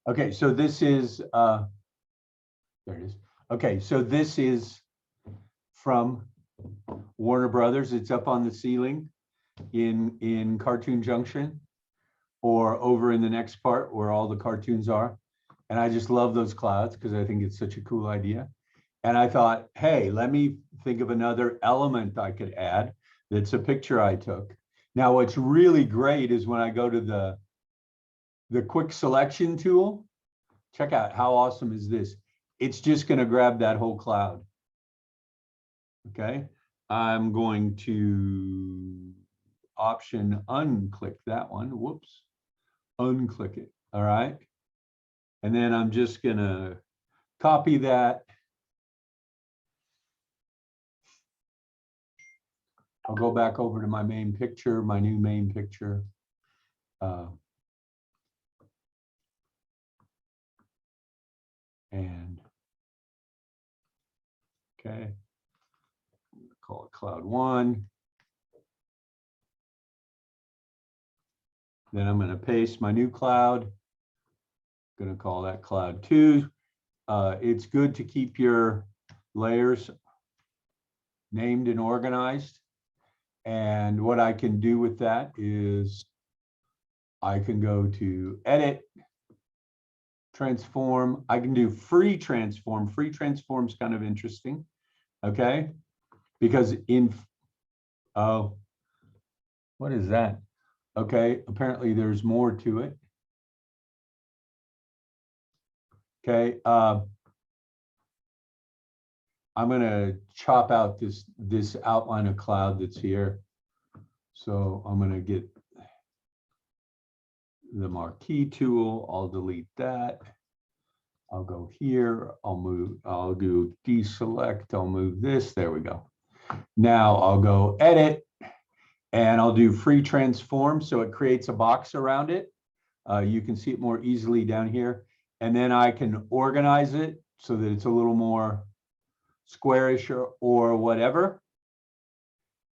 Okay, so this is, there it is. Okay, so this is from Warner Brothers. It's up on the ceiling in Cartoon Junction, or over in the next part where all the cartoons are. And I just love those clouds because I think it's such a cool idea. And I thought, hey, let me think of another element I could add that's a picture I took. Now, what's really great is when I go to the quick selection tool, check out how awesome is this. It's just going to grab that whole cloud. Okay, I'm going to option unclick that one. Whoops, unclick it. All right. And then I'm just going to copy that. I'll go back over to my main picture, my new main picture. And okay, call it cloud 1. Then I'm going to paste my new cloud. Going to call that cloud 2. It's good to keep your layers named and organized. And what I can do with that is I can go to edit, transform. I can do free transform. Free transform is kind of interesting. Okay. Because oh, what is that? Okay. Apparently there's more to it. Okay. I'm going to chop out this outline of cloud that's here. So I'm going to get the marquee tool. I'll delete that. I'll go here. I'll do deselect. I'll move this. There we go. Now I'll go edit and I'll do free transform. So it creates a box around it. You can see it more easily down here. And then I can organize it so that it's a little more squarish or whatever.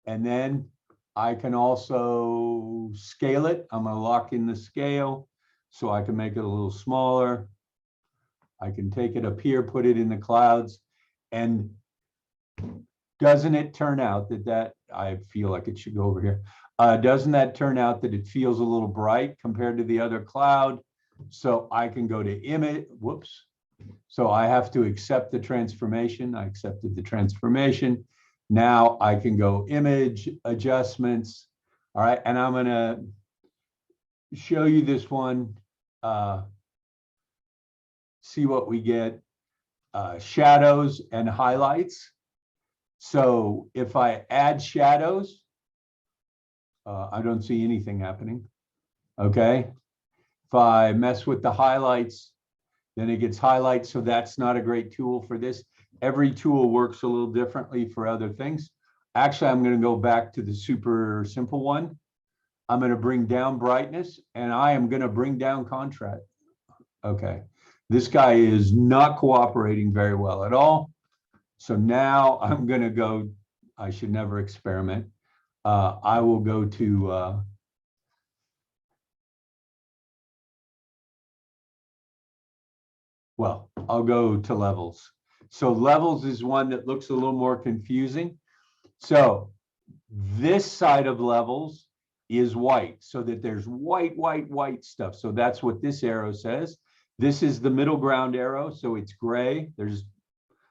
And then I can also scale it. I'm going to lock in the scale so I can make it a little smaller. I can take it up here, put it in the clouds. And doesn't it turn out that I feel like it should go over here. Doesn't that turn out that it feels a little bright compared to the other cloud? So I can go to image, whoops. So I have to accept the transformation. I accepted the transformation. Now I can go image, adjustments. All right, and I'm gonna show you this one. See what we get, shadows and highlights. So if I add shadows, I don't see anything happening, okay? If I mess with the highlights, then it gets highlights, so that's not a great tool for this. Every tool works a little differently for other things. Actually, I'm going to go back to the super simple one. I'm going to bring down brightness, and I am going to bring down contrast. Okay, this guy is not cooperating very well at all. So now I'm going to go, I should never experiment. I will go to, well, I'll go to levels. So levels is one that looks a little more confusing. So this side of levels is white, so that there's white, white, white stuff. So that's what this arrow says. This is the middle ground arrow, so it's gray. There's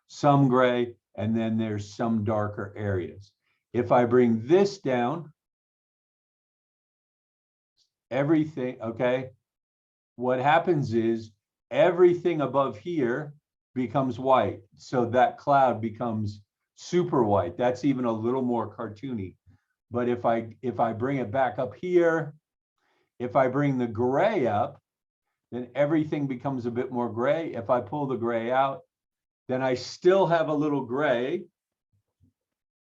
some gray, and then there's some darker areas. If I bring this down, everything, okay, what happens is everything above here becomes white. So that cloud becomes super white. That's even a little more cartoony. But if I bring it back up here, if I bring the gray up, then everything becomes a bit more gray. If I pull the gray out, then I still have a little gray,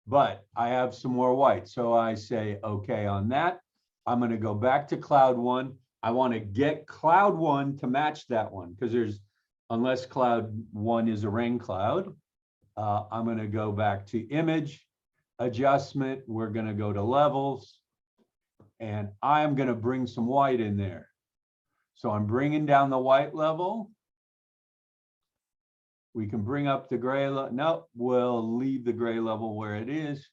but I have some more white. So I say, okay, on that, I'm going to go back to cloud 1. I want to get cloud 1 to match that one, because there's, unless cloud 1 is a rain cloud, I'm going to go back to image, adjustment. We're going to go to levels, and I'm going to bring some white in there. So I'm bringing down the white level. We can bring up the gray level. No, we'll leave the gray level where it is.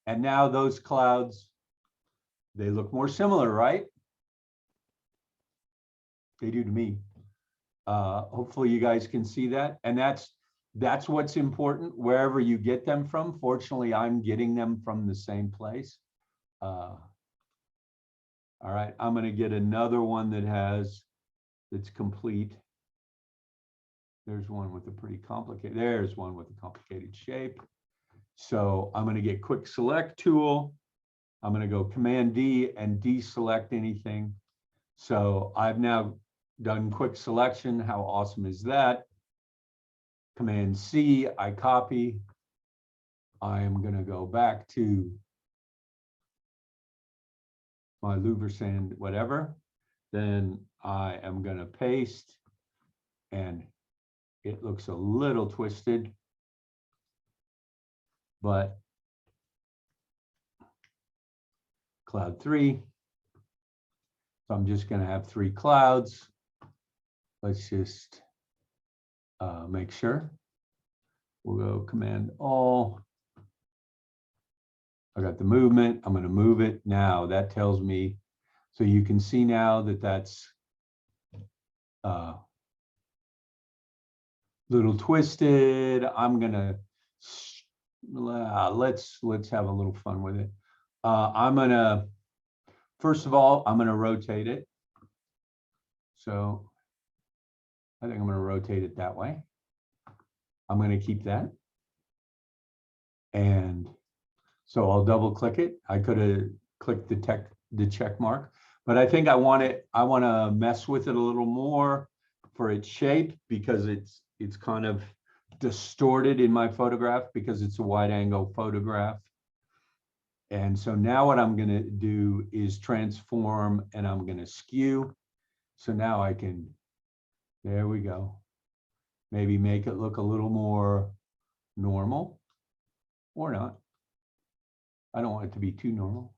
And now those clouds, they look more similar, right? They do to me. Hopefully you guys can see that. And that's what's important wherever you get them from. Fortunately, I'm getting them from the same place. All right, I'm going to get another one that's complete. There's one with a pretty complicated, there's one with a complicated shape. So I'm going to get quick select tool. I'm going to go Command D and deselect anything. So I've now done quick selection. How awesome is that? Command C, I copy. I am going to go back to my louver sand, whatever. Then I am going to paste, and it looks a little twisted, but cloud 3. So I'm just going to have 3 clouds. Let's just make sure. We'll go Command All. I got the movement. I'm going to move it now. That tells me, so you can see now that that's little twisted. I'm going to let's have a little fun with it. I'm going to, first of all, I'm going to rotate it. So I think I'm going to rotate it that way. I'm going to keep that. And so I'll double click it. I could have clicked the check mark, but I think I want to mess with it a little more for its shape, because it's kind of distorted in my photograph because it's a wide angle photograph. And so now what I'm going to do is transform, and I'm going to skew. So now I can, there we go. Maybe make it look a little more normal, or not. I don't want it to be too normal.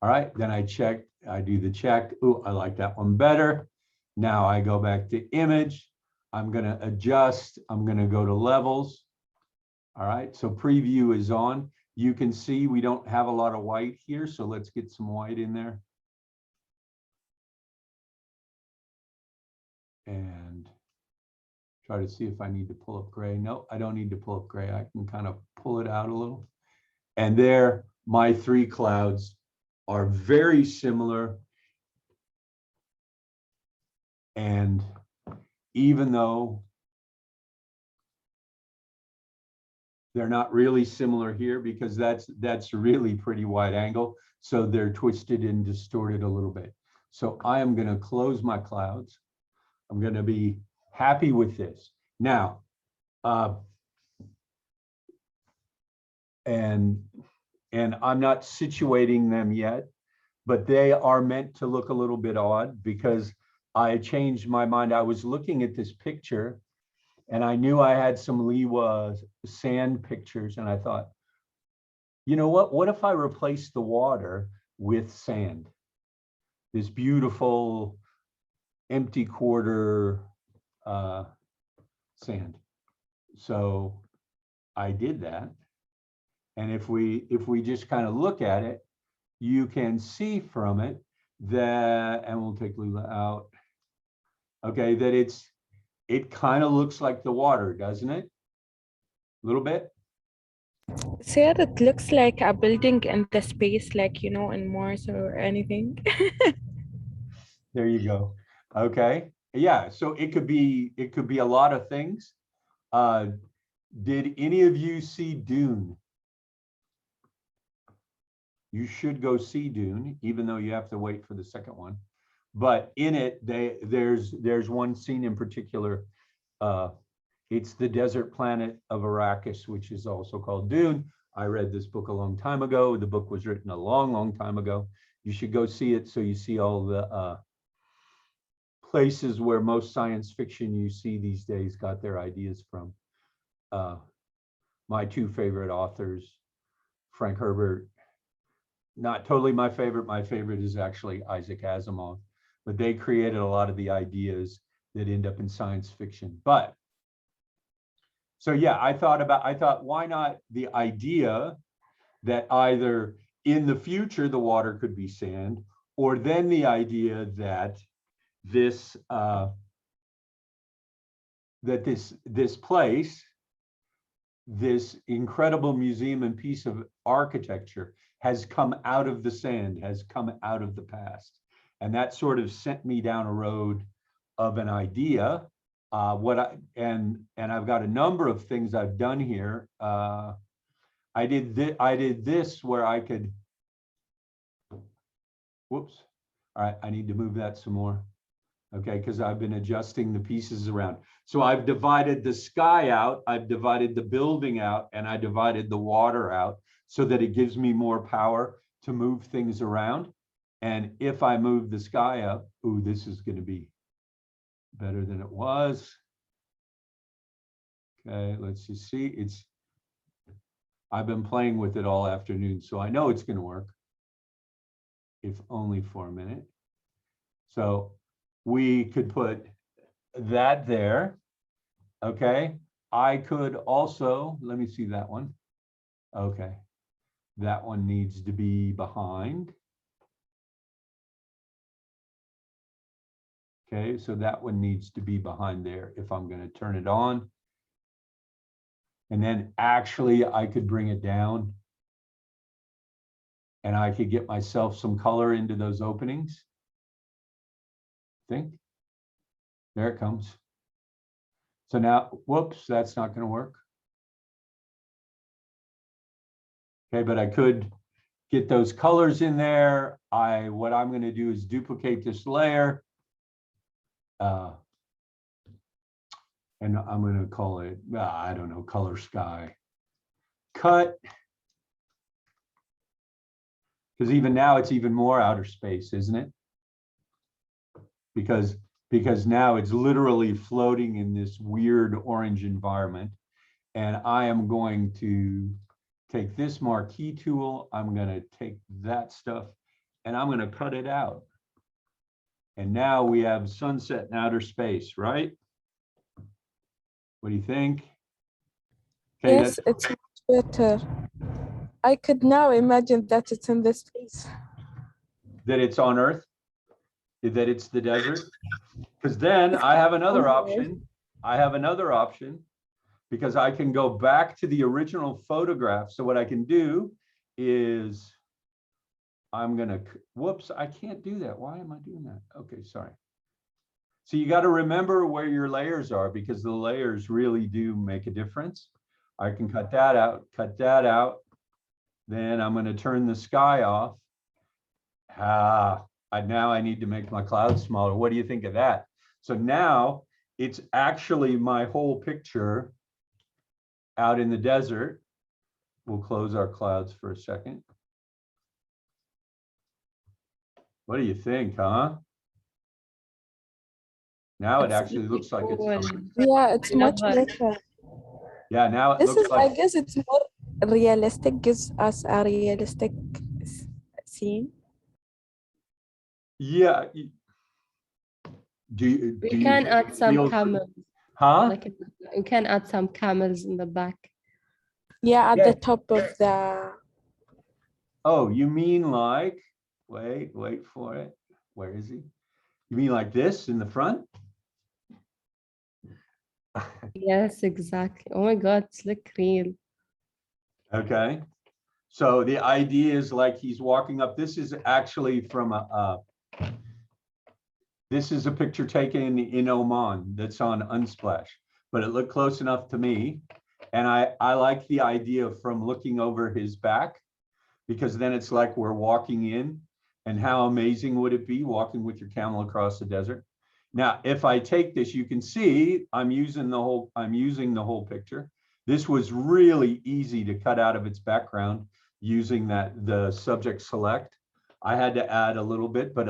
All right, then I do the check. Oh, I like that one better. Now I go back to image. I'm going to adjust. I'm going to go to levels. All right, so preview is on. You can see we don't have a lot of white here, so let's get some white in there. And try to see if I need to pull up gray. No, I don't need to pull up gray. I can kind of pull it out a little. And there, my 3 clouds are very similar. And even though they're not really similar here, because that's really pretty wide angle, so they're twisted and distorted a little bit. So I am going to close my clouds. I'm going to be happy with this. Now, and I'm not situating them yet, but they are meant to look a little bit odd because I changed my mind. I was looking at this picture and I knew I had some Liwa sand pictures, and I thought, you know what if I replace the water with sand? This beautiful empty quarter sand. So I did that. And if we just kind of look at it, you can see from it that, and we'll take Lula out, okay, that it kind of looks like the water, doesn't it? A little bit. So yeah, it looks like a building in the space, like, in Mars or anything. There you go. Okay. Yeah. So it could be a lot of things. Did any of you see Dune? You should go see Dune, even though you have to wait for the second one. But in it, there's one scene in particular. It's the desert planet of Arrakis, which is also called Dune. I read this book a long time ago. The book was written a long, long time ago. You should go see it so you see all the places where most science fiction you see these days got their ideas from. My 2 favorite authors, Frank Herbert, not totally my favorite. My favorite is actually Isaac Asimov. but they created a lot of the ideas that end up in science fiction. But so yeah, I thought, why not the idea that either in the future the water could be sand, or then the idea that this this place, this incredible museum and piece of architecture, has come out of the sand, has come out of the past. And that sort of sent me down a road of an idea. And I've got a number of things I've done here. I did this where I could, whoops. All right, I need to move that some more. Okay, because I've been adjusting the pieces around. So I've divided the sky out, I've divided the building out, and I divided the water out so that it gives me more power to move things around. And if I move the sky up, ooh, this is going to be better than it was. Okay, let's just see. I've been playing with it all afternoon, so I know it's going to work, if only for a minute. So we could put that there. Okay, I could also, let me see that one. Okay, that one needs to be behind. Okay, so that one needs to be behind there if I'm going to turn it on. And then actually I could bring it down and I could get myself some color into those openings. Think. There it comes. So now, whoops, that's not going to work. Okay, but I could get those colors in there. What I'm going to do is duplicate this layer. And I'm going to call it, I don't know, color sky. Cut. Because even now it's even more outer space, isn't it? Because now it's literally floating in this weird orange environment. And I am going to take this marquee tool. I'm going to take that stuff and I'm going to cut it out. And now we have sunset in outer space, right? What do you think? Okay, Yes, it's much better. I could now imagine that it's in this place. That it's on Earth, that it's the desert. Because then I have another option. I have another option because I can go back to the original photograph. So what I can do is I'm going to, whoops, I can't do that. Why am I doing that? Okay, sorry. So you got to remember where your layers are because the layers really do make a difference. I can cut that out, cut that out. Then I'm going to turn the sky off. Now I need to make my clouds smaller. What do you think of that? So now it's actually my whole picture out in the desert. We'll close our clouds for a second. What do you think, huh? Now it actually looks like it's coming. Yeah, it's much better. Yeah, now it This looks is, like, I guess it's more realistic, gives us a realistic scene. yeah. We can add some camels. Huh? Like we can add some camels in the back. Yeah, at the top of the. Oh, you mean like, wait for it. Where is he? You mean like this in the front? Yes, exactly. Oh my God, it's like real. Okay. So the idea is like he's walking up. This is actually from this is a picture taken in Oman that's on Unsplash, but it looked close enough to me. And I like the idea from looking over his back because then it's like we're walking in. And how amazing would it be walking with your camel across the desert? Now, if I take this, you can see I'm using the whole picture. This was really easy to cut out of its background using the subject select. I had to add a little bit, but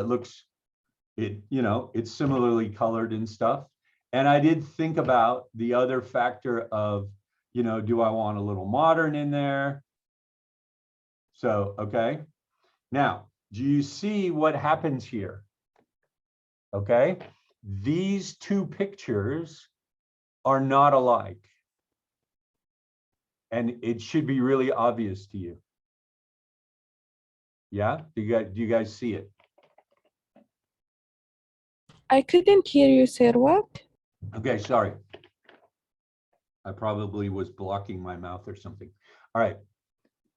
it's similarly colored and stuff. And I did think about the other factor of, do I want a little modern in there? So, okay. Now, do you see what happens here? okay? These two pictures are not alike. And it should be really obvious to you. Yeah, do you guys see it? I couldn't hear you, sir. What? Okay, sorry. I probably was blocking my mouth or something. All right,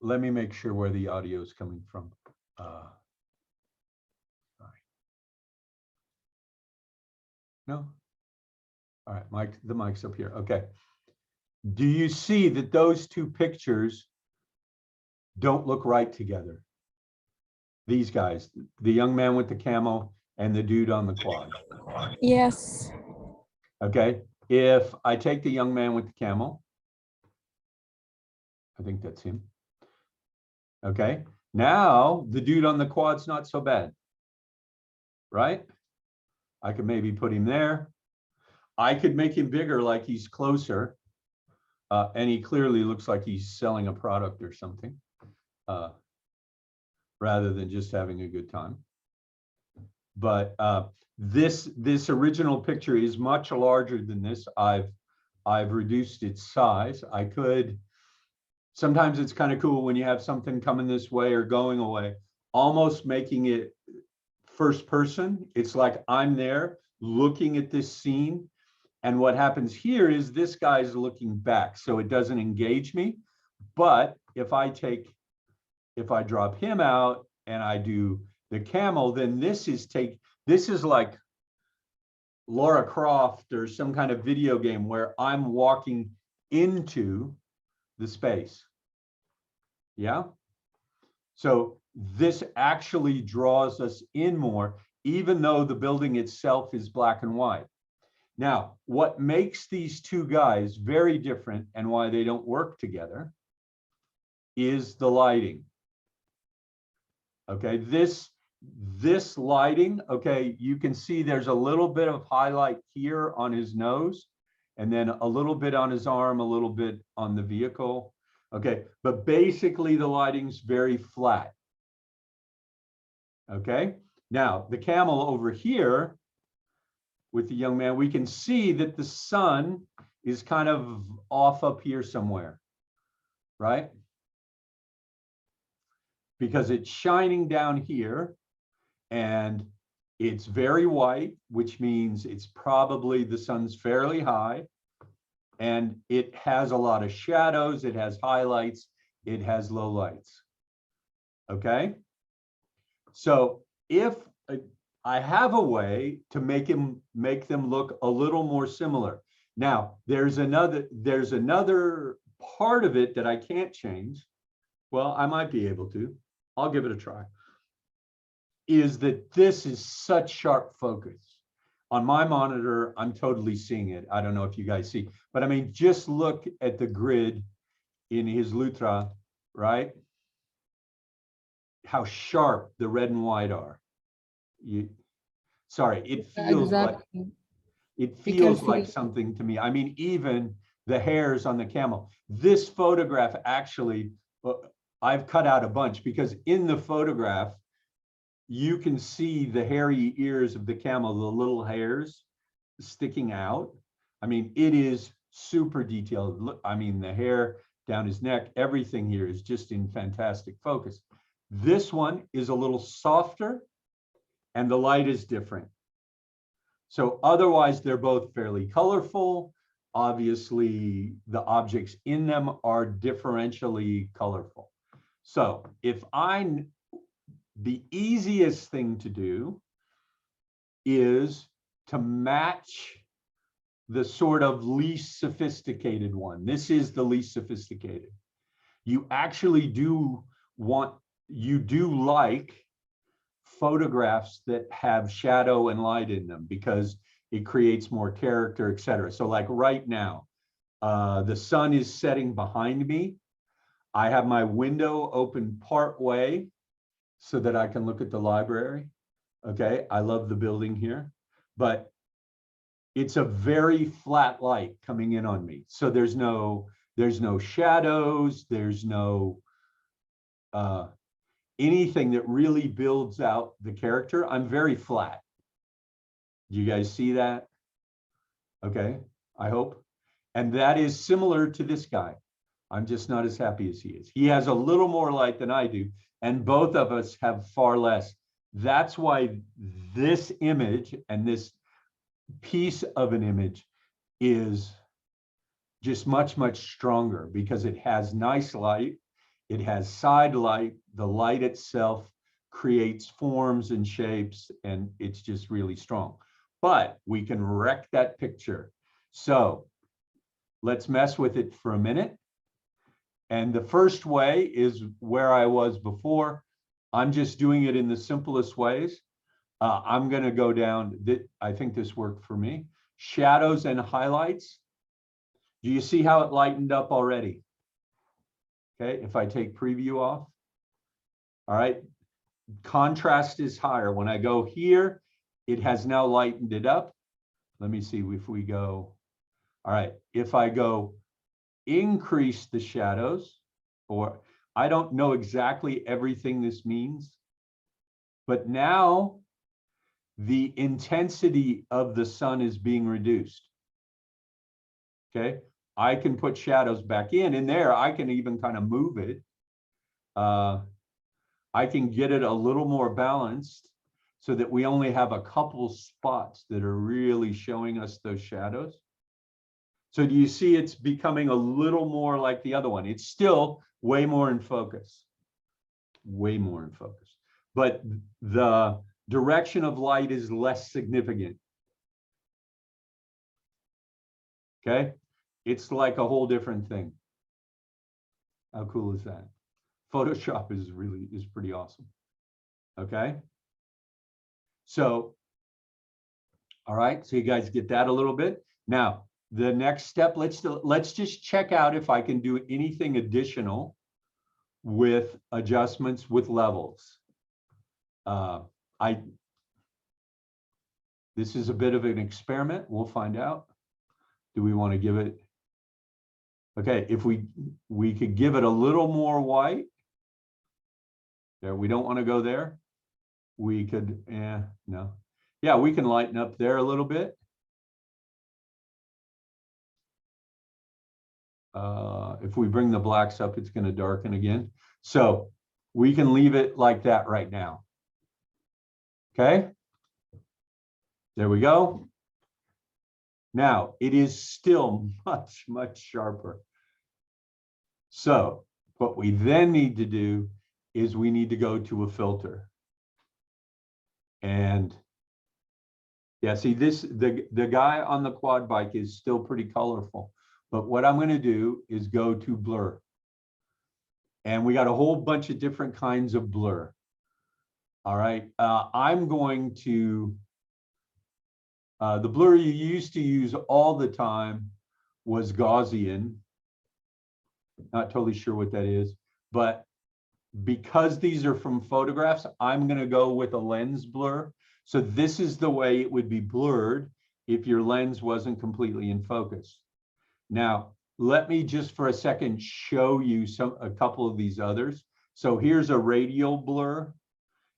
let me make sure where the audio is coming from. Sorry. No? All right, the mic's up here. Okay. Do you see that those two pictures don't look right together? These guys, the young man with the camel and the dude on the quad. Yes. Okay, if I take the young man with the camel, I think that's him. Okay, now the dude on the quad's not so bad, right? I could maybe put him there. I could make him bigger, like he's closer. And he clearly looks like he's selling a product or something, rather than just having a good time. But this original picture is much larger than this. I've reduced its size. I could, sometimes it's kind of cool when you have something coming this way or going away, almost making it first person. It's like I'm there looking at this scene. And what happens here is this guy's looking back, so it doesn't engage me. But if I drop him out and I do the camel, then this is like Lara Croft or some kind of video game where I'm walking into the space. Yeah. So this actually draws us in more, even though the building itself is black and white. Now, what makes these two guys very different and why they don't work together is the lighting. Okay, this lighting, okay, you can see there's a little bit of highlight here on his nose, and then a little bit on his arm, a little bit on the vehicle. Okay, but basically the lighting's very flat. Okay, now the camel over here with the young man, we can see that the sun is kind of off up here somewhere, right? Because it's shining down here and it's very white, which means it's probably the sun's fairly high, and it has a lot of shadows, it has highlights, it has lowlights. Okay? So if I have a way to make them look a little more similar. Now, there's another part of it that I can't change. Well, I might be able to. I'll give it a try. Is that this is such sharp focus. On my monitor, I'm totally seeing it. I don't know if you guys see, but I mean, just look at the grid in his Lutra, right? How sharp the red and white are. Sorry, it feels Exactly. like it You can feels like see. something to me. I mean, even the hairs on the camel. This photograph actually, I've cut out a bunch because in the photograph, you can see the hairy ears of the camel, the little hairs sticking out. I mean, it is super detailed. Look, I mean, the hair down his neck, everything here is just in fantastic focus. This one is a little softer and the light is different. So otherwise, they're both fairly colorful. Obviously, the objects in them are differentially colorful. So the easiest thing to do is to match the sort of least sophisticated one. This is the least sophisticated. You actually you do like photographs that have shadow and light in them because it creates more character, etc. So like right now, the sun is setting behind me. I have my window open part way so that I can look at the library. Okay, I love the building here, but it's a very flat light coming in on me. So there's no shadows, there's no anything that really builds out the character. I'm very flat. Do you guys see that? Okay, I hope. And that is similar to this guy. I'm just not as happy as he is. He has a little more light than I do, and both of us have far less. That's why this image and this piece of an image is just much, much stronger because it has nice light. It has side light. The light itself creates forms and shapes, and it's just really strong. But we can wreck that picture. So let's mess with it for a minute. And the first way is where I was before. I'm just doing it in the simplest ways. I'm going to go down. I think this worked for me. Shadows and highlights. Do you see how it lightened up already? Okay, if I take preview off. All right, contrast is higher. When I go here, it has now lightened it up. Let me see if we go. All right, if I go increase the shadows, or I don't know exactly everything this means, but now the intensity of the sun is being reduced. Okay, I can put shadows back in there. I can even kind of move it. I can get it a little more balanced so that we only have a couple spots that are really showing us those shadows. So do you see it's becoming a little more like the other one? It's still way more in focus, way more in focus, but the direction of light is less significant. Okay, it's like a whole different thing. How cool is that? Photoshop is pretty awesome. Okay, so all right, so you guys get that a little bit. Now the next step, let's just check out if I can do anything additional with adjustments with levels. This is a bit of an experiment. We'll find out. Do we want to give it? Okay, if we could give it a little more white. There, we don't want to go there. We could, no. Yeah, we can lighten up there a little bit. If we bring the blacks up, it's going to darken again. So we can leave it like that right now. Okay. There we go. Now it is still much, much sharper. So what we then need to do is we need to go to a filter. And yeah, see this, the guy on the quad bike is still pretty colorful. But what I'm going to do is go to blur. And we got a whole bunch of different kinds of blur. All right. I'm going to, the blur you used to use all the time was Gaussian. Not totally sure what that is, but because these are from photographs, I'm going to go with a lens blur. So this is the way it would be blurred if your lens wasn't completely in focus. Now, let me just for a second show you a couple of these others. So here's a radial blur.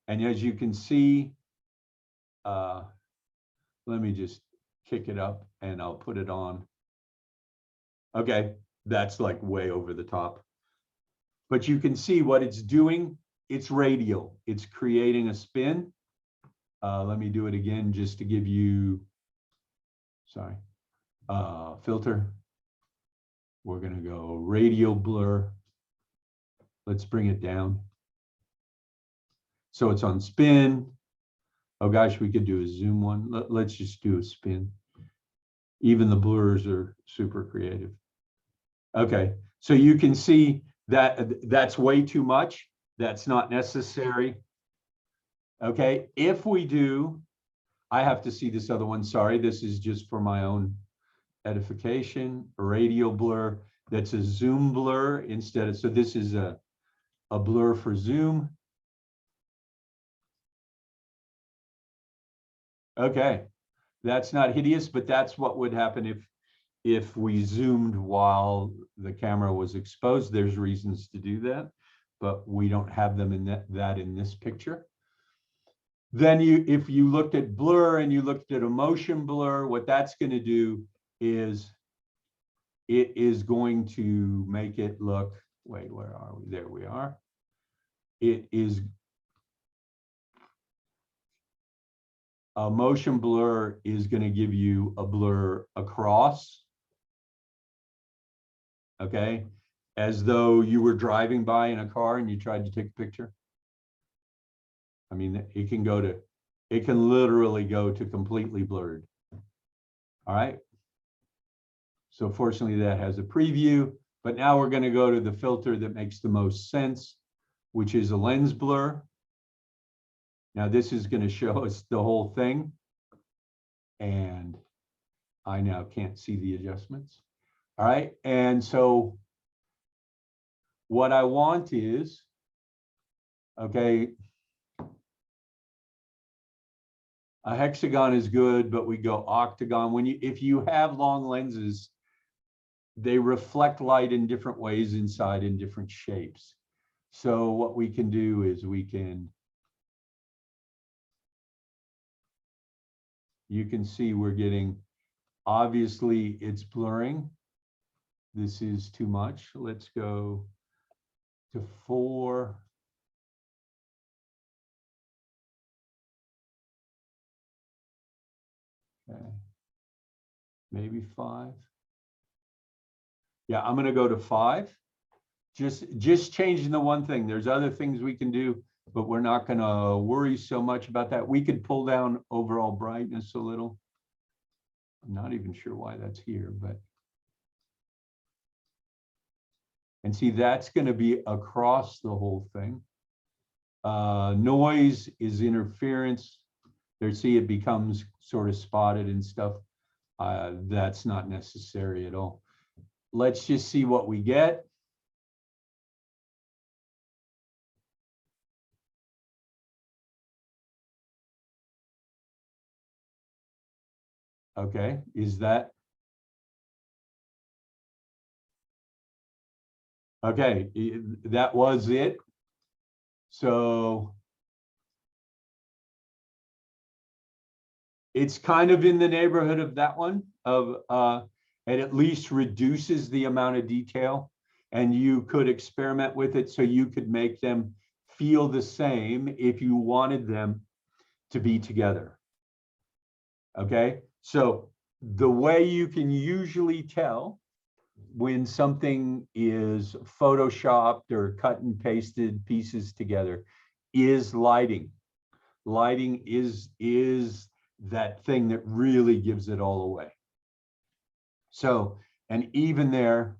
And as you can see, let me just kick it up and I'll put it on. Okay, that's like way over the top. But you can see what it's doing. It's radial. It's creating a spin. Let me do it again just to give you, sorry, filter. We're going to go radial blur. Let's bring it down. So it's on spin. Oh gosh, we could do a zoom one. Let's just do a spin. Even the blurs are super creative. Okay, so you can see that that's way too much. That's not necessary. Okay, if we do, I have to see this other one. Sorry, this is just for my own edification. A radial blur. That's a zoom blur instead of, so this is a blur for zoom. Okay, that's not hideous, but that's what would happen if we zoomed while the camera was exposed. There's reasons to do that, but we don't have them in that in this picture. Then if you looked at blur and you looked at a motion blur, what that's going to do is it is going to make it look, wait, where are we? There we are. It is a motion blur is going to give you a blur across, okay? As though you were driving by in a car and you tried to take a picture. I mean, it can literally go to completely blurred. All right. So fortunately that has a preview, but now we're going to go to the filter that makes the most sense, which is a lens blur. Now this is going to show us the whole thing. And I now can't see the adjustments. All right. And so what I want is, okay, a hexagon is good, but we go octagon. If you have long lenses, they reflect light in different ways inside in different shapes. So what we can do is you can see we're getting, obviously it's blurring. This is too much. Let's go to 4. Okay, maybe 5. Yeah, I'm going to go to 5. Just changing the one thing. There's other things we can do, but we're not going to worry so much about that. We could pull down overall brightness a little. I'm not even sure why that's here, but. And see, that's going to be across the whole thing. Noise is interference. There, see, it becomes sort of spotted and stuff. That's not necessary at all. Let's just see what we get. Okay, is that? Okay, that was it. So it's kind of in the neighborhood of that one, it at least reduces the amount of detail, and you could experiment with it so you could make them feel the same if you wanted them to be together. Okay, so the way you can usually tell when something is photoshopped or cut and pasted pieces together is lighting. Lighting is that thing that really gives it all away. So, and even there,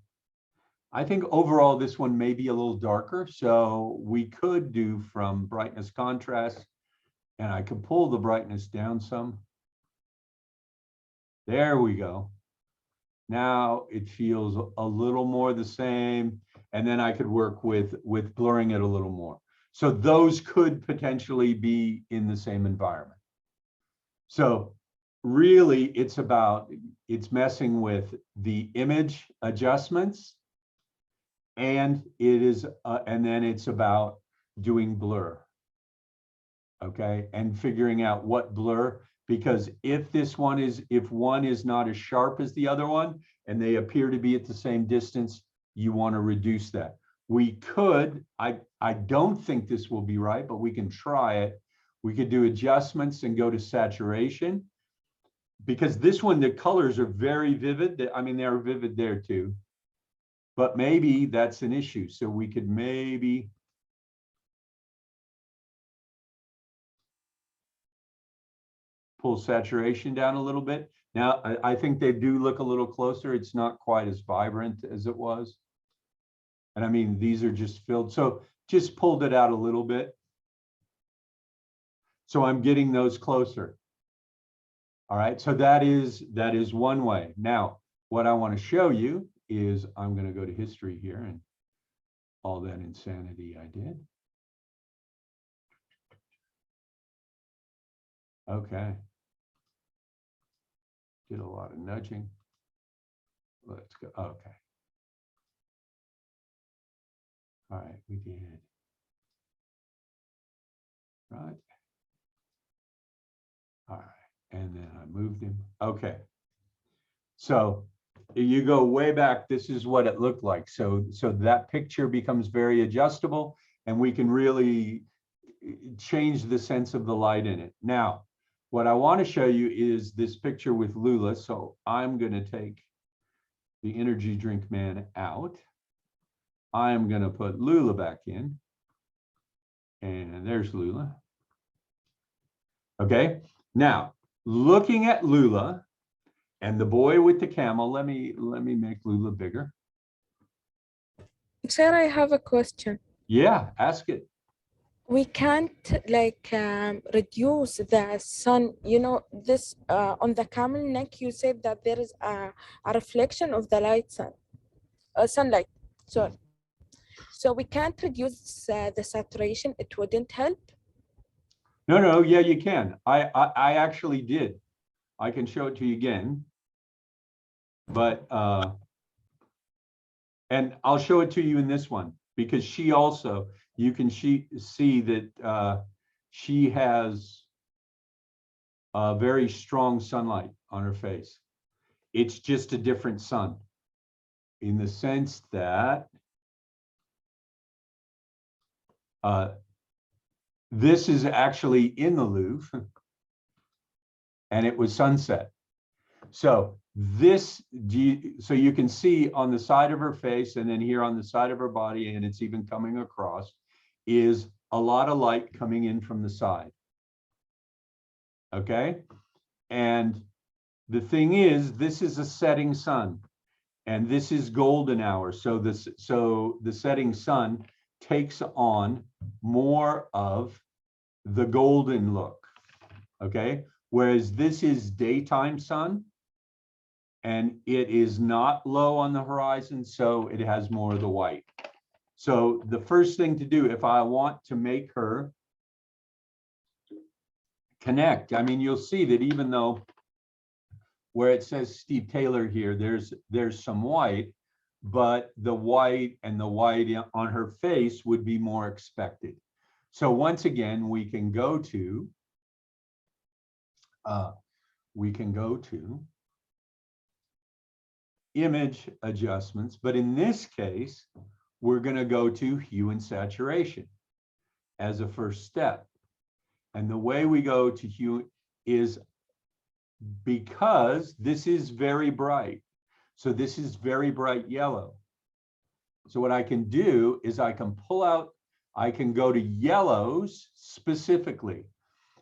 I think overall this one may be a little darker. So we could do from brightness contrast, and I could pull the brightness down some. There we go. Now it feels a little more the same. And then I could work with blurring it a little more. So those could potentially be in the same environment. So really it's messing with the image adjustments, and and then it's about doing blur. Okay, and figuring out what blur, because if one is not as sharp as the other one and they appear to be at the same distance, you want to reduce that. We could, I don't think this will be right, but we can try it. We could do adjustments and go to saturation, because this one, the colors are very vivid. I mean, they're vivid there too, but maybe that's an issue. So we could maybe pull saturation down a little bit. Now, I think they do look a little closer. It's not quite as vibrant as it was. And I mean, these are just filled. So just pulled it out a little bit. So I'm getting those closer. All right, so that is one way. Now, what I want to show you is I'm going to go to history here and all that insanity I did. Okay. Did a lot of nudging. Let's go. Okay. All right, we did. Right. And then I moved him. Okay. So you go way back, this is what it looked like. So that picture becomes very adjustable, and we can really change the sense of the light in it. Now, what I want to show you is this picture with Lula. So I'm going to take the energy drink man out. I'm going to put Lula back in. And there's Lula. Okay. Now, looking at Lula and the boy with the camel, let me make Lula bigger. Sir, I have a question. Yeah, ask it. We can't like reduce the sun, you know, this on the camel neck, you said that there is a reflection of the light sunlight. So we can't reduce the saturation, it wouldn't help. No, yeah, you can. I actually did. I can show it to you again. But and I'll show it to you in this one, because she also, you can see that she has a very strong sunlight on her face. It's just a different sun, in the sense that this is actually in the Louvre, and it was sunset. So so you can see on the side of her face, and then here on the side of her body, and it's even coming across, is a lot of light coming in from the side. Okay. And the thing is, this is a setting sun, and this is golden hour. So the setting sun takes on more of the golden look. Okay. Whereas this is daytime sun, and it is not low on the horizon, so it has more of the white. So the first thing to do, if I want to make her connect, I mean, you'll see that even though where it says Steve Taylor here, there's some white, but the white and the white on her face would be more expected. So once again, we can go to image adjustments, but in this case, we're going to go to hue and saturation as a first step. And the way we go to hue is, because this is very bright. So this is very bright yellow. So what I can do is I can pull out, I can go to yellows specifically.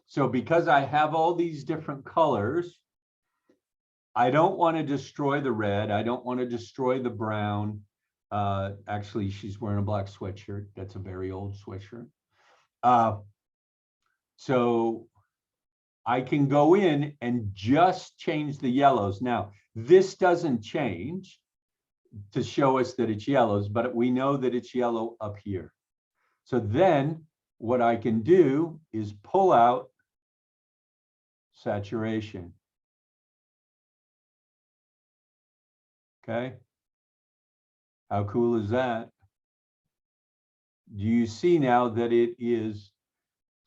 So because I have all these different colors, I don't want to destroy the red. I don't want to destroy the brown. Actually, she's wearing a black sweatshirt. That's a very old sweatshirt. So I can go in and just change the yellows. Now, this doesn't change to show us that it's yellows, but we know that it's yellow up here. So then what I can do is pull out saturation. Okay. How cool is that? Do you see now that it is,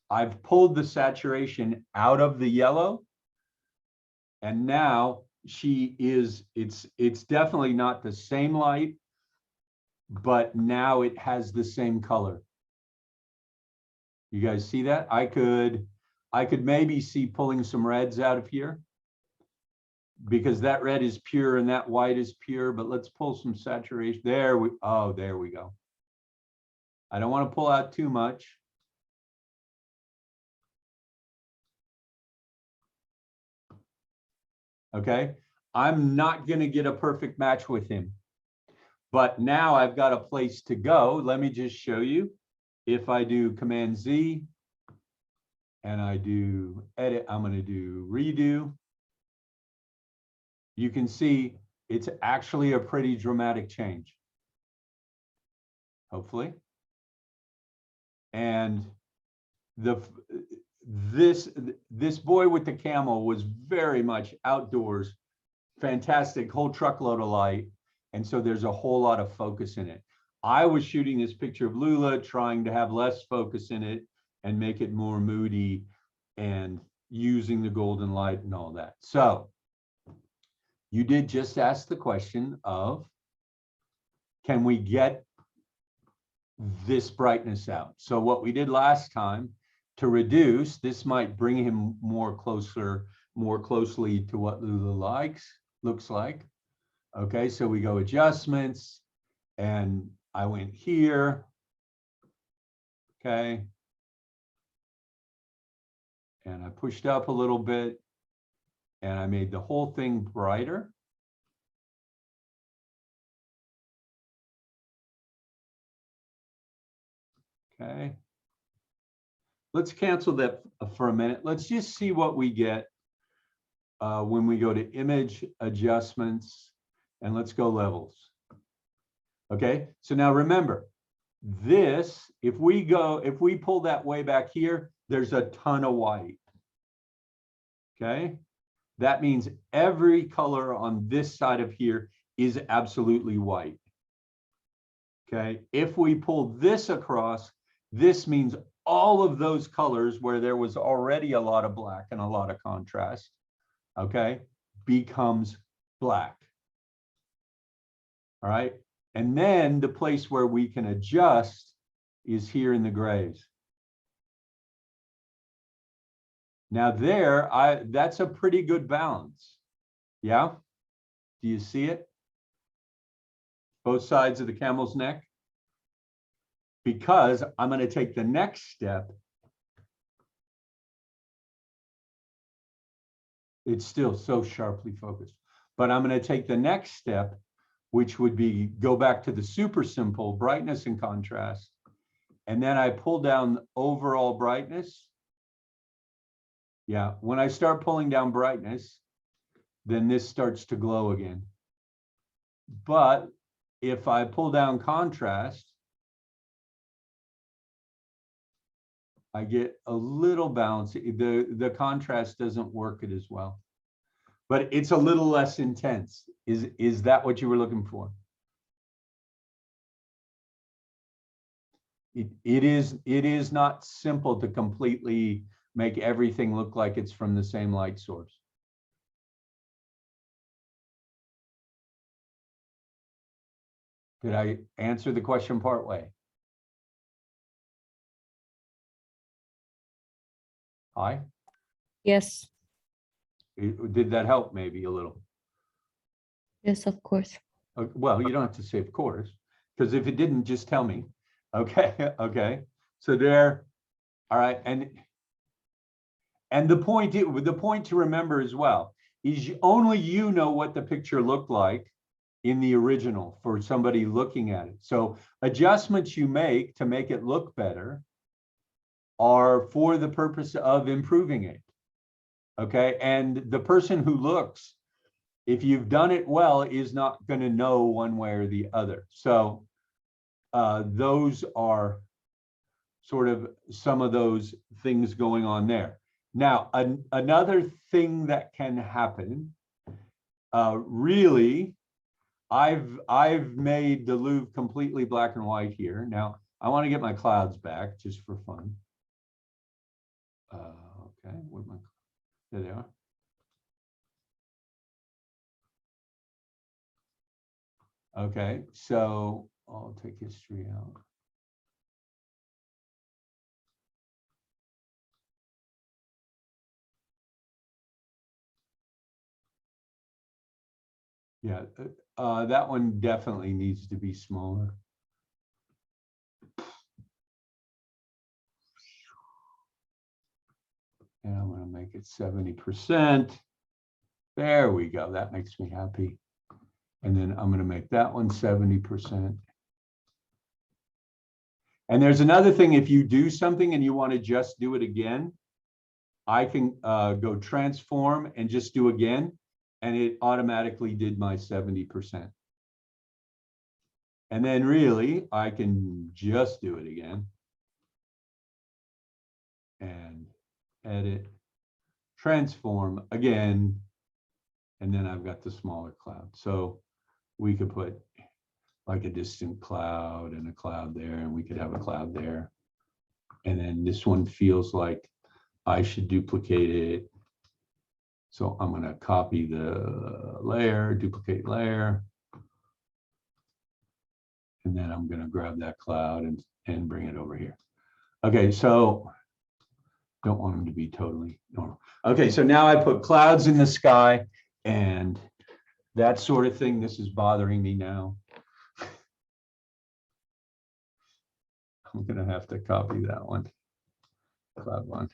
I've pulled the saturation out of the yellow, and now she is, it's definitely not the same light, but now it has the same color. You guys see that? I could maybe see pulling some reds out of here, because that red is pure and that white is pure, but let's pull some saturation. There we go. I don't want to pull out too much. Okay, I'm not going to get a perfect match with him, but now I've got a place to go. Let me just show you. If I do Command Z and I do edit, I'm going to do redo. You can see it's actually a pretty dramatic change, hopefully. And this boy with the camel was very much outdoors, fantastic, whole truckload of light. And so there's a whole lot of focus in it. I was shooting this picture of Lula, trying to have less focus in it and make it more moody. And using the golden light and all that. So you did just ask the question of, can we get this brightness out? So what we did last time to reduce, this might bring him more closely to what Lula looks like. Okay, so we go adjustments, and I went here. Okay. And I pushed up a little bit, and I made the whole thing brighter. Okay. Let's cancel that for a minute. Let's just see what we get when we go to image adjustments, and let's go levels. Okay, so now remember this, if we pull that way back here, there's a ton of white. Okay, that means every color on this side of here is absolutely white. Okay, if we pull this across, this means all of those colors where there was already a lot of black and a lot of contrast, okay, becomes black. All right, and then the place where we can adjust is here in the grays. Now there, that's a pretty good balance. Yeah, do you see it? Both sides of the camel's neck. Because I'm going to take the next step. It's still so sharply focused, but I'm going to take the next step, which would be go back to the super simple brightness and contrast. And then I pull down overall brightness. Yeah, when I start pulling down brightness, then this starts to glow again. But if I pull down contrast, I get a little bounce. The contrast doesn't work it as well, but it's a little less intense. Is that what you were looking for? It is not simple to completely make everything look like it's from the same light source. Did I answer the question part way? Hi? Yes. Did that help maybe a little? Yes, of course. Well, you don't have to say of course, because if it didn't, just tell me. Okay, okay. So there, all right, and the point to remember as well is only you know what the picture looked like in the original for somebody looking at it. So adjustments you make to make it look better are for the purpose of improving it. Okay, and the person who looks, if you've done it well, is not going to know one way or the other. So those are sort of some of those things going on there. Now, another thing that can happen, really, I've made the Louvre completely black and white here. Now, I want to get my clouds back just for fun. Okay, there they are. Okay, so I'll take history out. Yeah, that one definitely needs to be smaller. And I'm going to make it 70%. There we go. That makes me happy. And then I'm going to make that one 70%. And there's another thing. If you do something and you want to just do it again, I can go transform and just do again. And it automatically did my 70%. And then really, I can just do it again. And edit, transform again. And then I've got the smaller cloud. So we could put like a distant cloud and a cloud there, and we could have a cloud there. And then this one feels like I should duplicate it. So I'm going to copy the layer, duplicate layer. And then I'm going to grab that cloud and bring it over here. Okay, so don't want them to be totally normal. Okay, so now I put clouds in the sky and that sort of thing. This is bothering me now. I'm going to have to copy that one. Cloud one.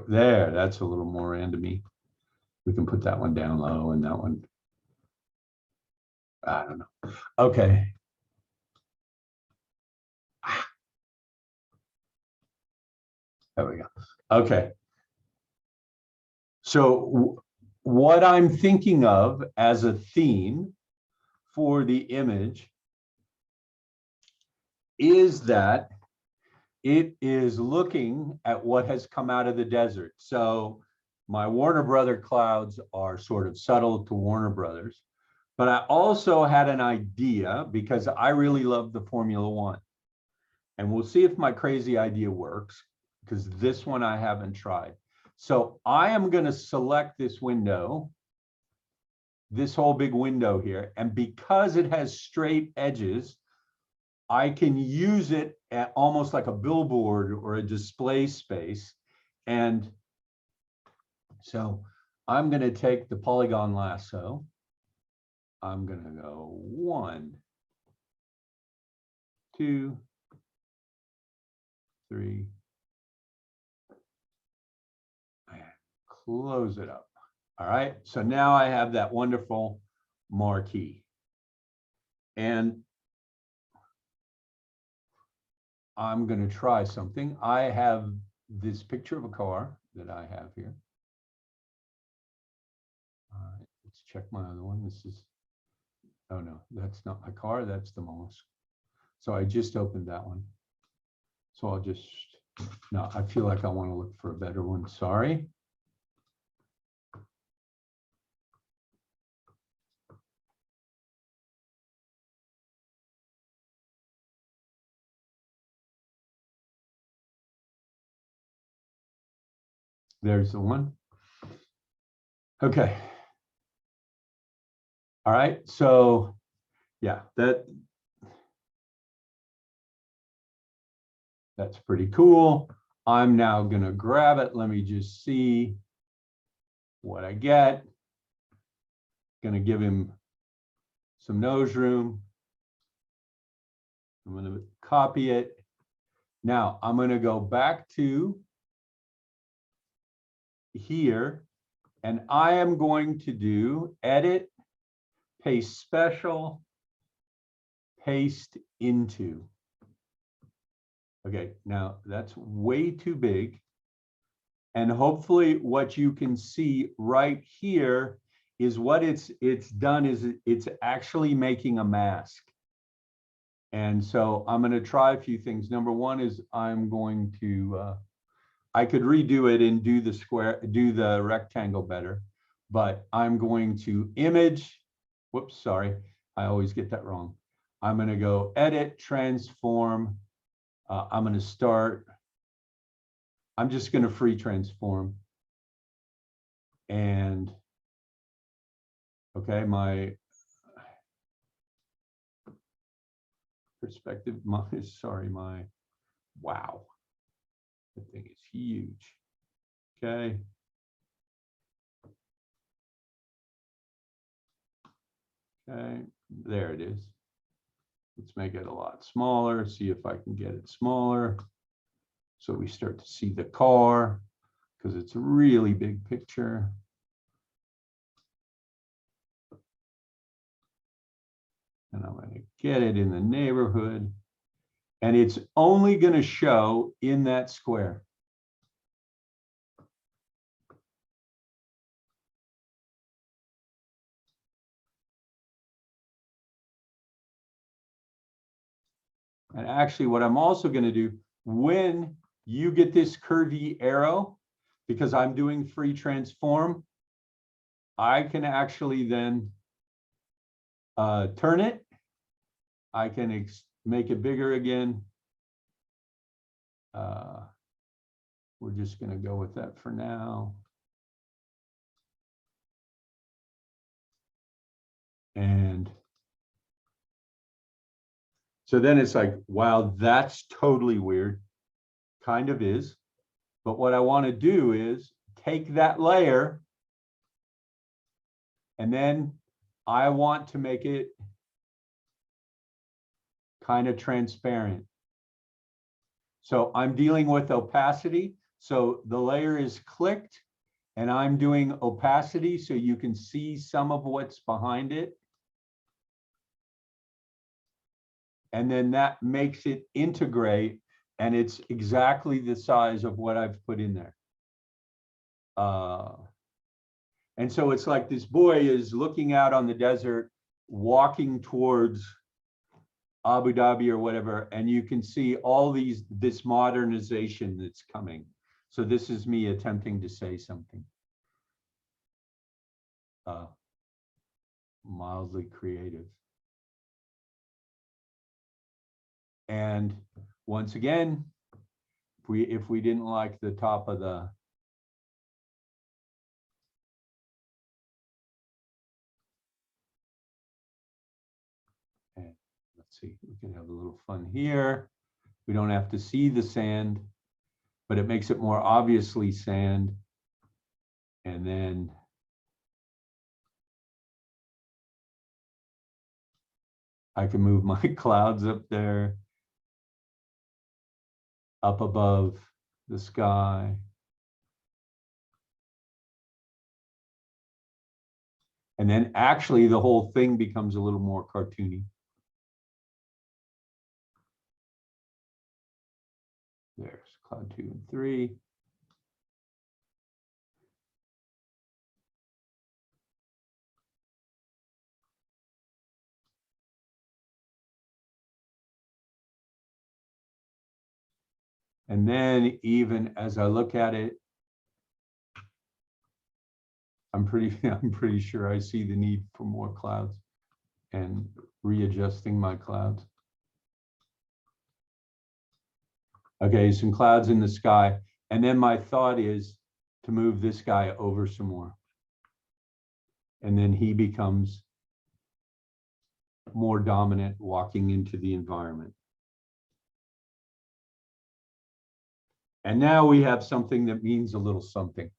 There, that's a little more randomy. We can put that one down low and that one, I don't know. Okay. There we go. Okay. So what I'm thinking of as a theme for the image is that it is looking at what has come out of the desert. So my Warner Brother clouds are sort of subtle to Warner Brothers, but I also had an idea because I really love the Formula One. And we'll see if my crazy idea works because this one I haven't tried. So I am going to select this window, this whole big window here. And because it has straight edges, I can use it at almost like a billboard or a display space. And so I'm going to take the polygon lasso. I'm going to go 1, 2, 3, and close it up. All right. So now I have that wonderful marquee. And I'm going to try something. I have this picture of a car that I have here. All right, let's check my other one. This is, oh no, that's not my car. That's the mollusk. So I just opened that one. So I'll just, no, I feel like I want to look for a better one. Sorry. There's the one. Okay. All right. So yeah, that's pretty cool. I'm now going to grab it. Let me just see what I get. Going to give him some nose room. I'm going to copy it. Now I'm going to go back to here and I am going to do edit, paste special, paste into. Okay, now that's way too big. And hopefully what you can see right here is what it's done is it's actually making a mask. And so I'm going to try a few things. Number one is I'm going to, I could redo it and do the square, do the rectangle better, but I'm going to image, whoops, sorry, I always get that wrong. I'm going to go edit, transform. I'm going to start, I'm just going to free transform. And okay, my perspective, wow, that thing is huge. Okay. Okay, there it is. Let's make it a lot smaller, see if I can get it smaller. So we start to see the car because it's a really big picture. And I'm going to get it in the neighborhood. And it's only going to show in that square. And actually, what I'm also going to do, when you get this curvy arrow, because I'm doing free transform, I can actually then turn it. I can make it bigger again. We're just going to go with that for now. And so then it's like, wow, that's totally weird. Kind of is. But what I want to do is take that layer, and then I want to make it kind of transparent. So I'm dealing with opacity. So the layer is clicked, and I'm doing opacity so you can see some of what's behind it. And then that makes it integrate, and it's exactly the size of what I've put in there. And so it's like this boy is looking out on the desert, walking towards Abu Dhabi or whatever, and you can see all this modernization that's coming. So this is me attempting to say something mildly creative. And once again, if we didn't like the top of the let's see, we can have a little fun here. We don't have to see the sand, but it makes it more obviously sand. And then I can move my clouds up there, up above the sky. And then actually the whole thing becomes a little more cartoony. There's cloud 2 and 3. And then even as I look at it, I'm pretty sure I see the need for more clouds and readjusting my clouds. Okay, some clouds in the sky. And then my thought is to move this guy over some more. And then he becomes more dominant walking into the environment. And now we have something that means a little something.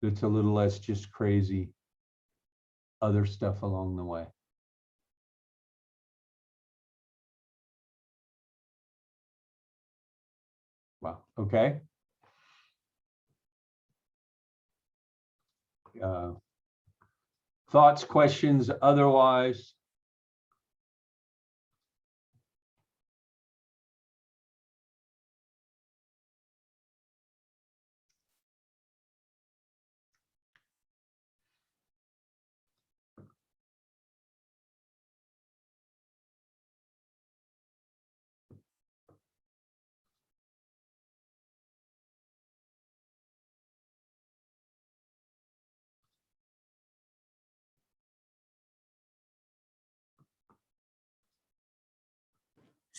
It's a little less just crazy other stuff along the way. Wow, okay. Thoughts, questions, otherwise?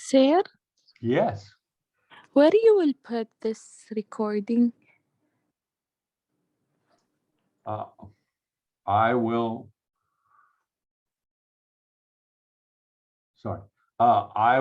Sir, Yes. where you will put this recording? I will. Sorry. I